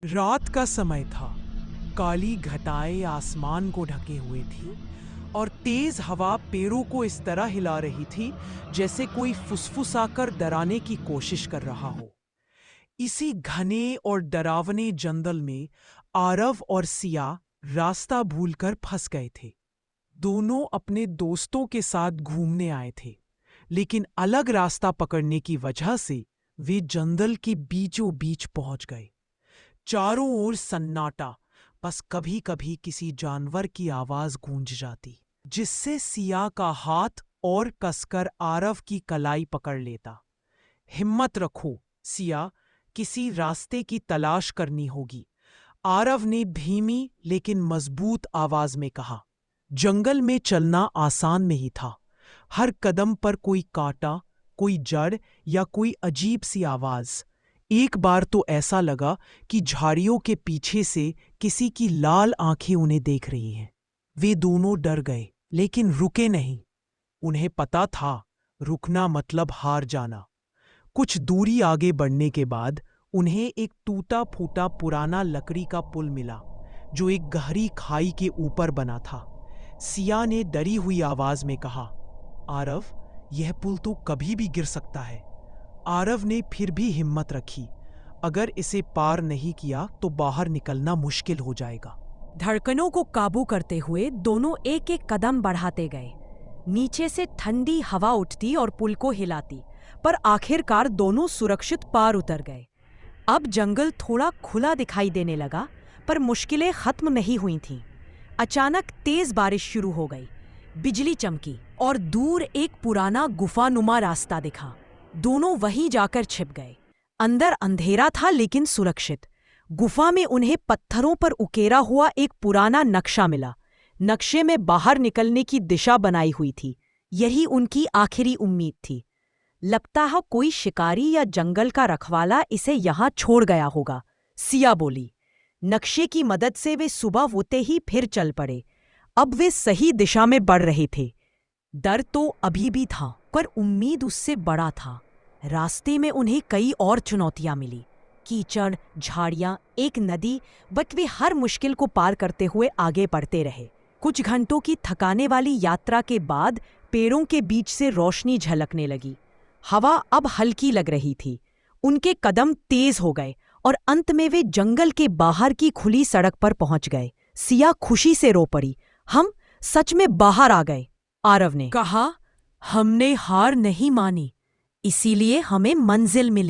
रात का समय था। काली घटाएं आसमान को ढके हुए थी और तेज हवा पेड़ों को इस तरह हिला रही थी जैसे कोई फुसफुसाकर डराने की कोशिश कर रहा हो। इसी घने और डरावने जंगल में आरव और सिया रास्ता भूलकर फंस गए थे। दोनों अपने दोस्तों के साथ घूमने आए थे, लेकिन अलग रास्ता पकड़ने की वजह से वे जंगल के बीचों बीच पहुंच गए। चारों ओर सन्नाटा, बस कभी कभी किसी जानवर की आवाज गूंज जाती, जिससे सिया का हाथ और कसकर आरव की कलाई पकड़ लेता। हिम्मत रखो सिया, किसी रास्ते की तलाश करनी होगी, आरव ने धीमी लेकिन मजबूत आवाज में कहा। जंगल में चलना आसान नहीं था। हर कदम पर कोई कांटा, कोई जड़ या कोई अजीब सी आवाज। एक बार तो ऐसा लगा कि झाड़ियों के पीछे से किसी की लाल आंखें उन्हें देख रही हैं। वे दोनों डर गए, लेकिन रुके नहीं। उन्हें पता था, रुकना मतलब हार जाना। कुछ दूरी आगे बढ़ने के बाद उन्हें एक टूटा फूटा पुराना लकड़ी का पुल मिला, जो एक गहरी खाई के ऊपर बना था। सिया ने डरी हुई आवाज में कहा, आरव, यह पुल तो कभी भी गिर सकता है। आरव ने फिर भी हिम्मत रखी। अगर इसे पार नहीं किया तो बाहर निकलना मुश्किल हो जाएगा। धड़कनों को काबू करते हुए दोनों एक एक कदम बढ़ाते गए। नीचे से ठंडी हवा उठती और पुल को हिलाती, पर आखिरकार दोनों सुरक्षित पार उतर गए। अब जंगल थोड़ा खुला दिखाई देने लगा, पर मुश्किलें खत्म नहीं हुई थीं। अचानक तेज बारिश शुरू हो गई, बिजली चमकी और दूर एक पुराना गुफानुमा रास्ता दिखा। दोनों वहीं जाकर छिप गए। अंदर अंधेरा था लेकिन सुरक्षित। गुफा में उन्हें पत्थरों पर उकेरा हुआ एक पुराना नक्शा मिला। नक्शे में बाहर निकलने की दिशा बनाई हुई थी। यही उनकी आखिरी उम्मीद थी। लगता है कोई शिकारी या जंगल का रखवाला इसे यहाँ छोड़ गया होगा, सिया बोली। नक्शे की मदद से वे सुबह होते ही फिर चल पड़े। अब वे सही दिशा में बढ़ रहे थे। डर तो अभी भी था, पर उम्मीद उससे बड़ा था। रास्ते में उन्हें कई और चुनौतियां मिली, कीचड़, झाड़ियां, एक नदी, बट वे हर मुश्किल को पार करते हुए आगे बढ़ते रहे। कुछ घंटों की थकाने वाली यात्रा के बाद पेड़ों के बीच से रोशनी झलकने लगी। हवा अब हल्की लग रही थी। उनके कदम तेज हो गए और अंत में वे जंगल के बाहर की खुली सड़क पर पहुंच गए। सिया खुशी से रो पड़ी। हम सच में बाहर आ गए, आरव ने कहा। हमने हार नहीं मानी, इसीलिए हमें मंजिल मिली।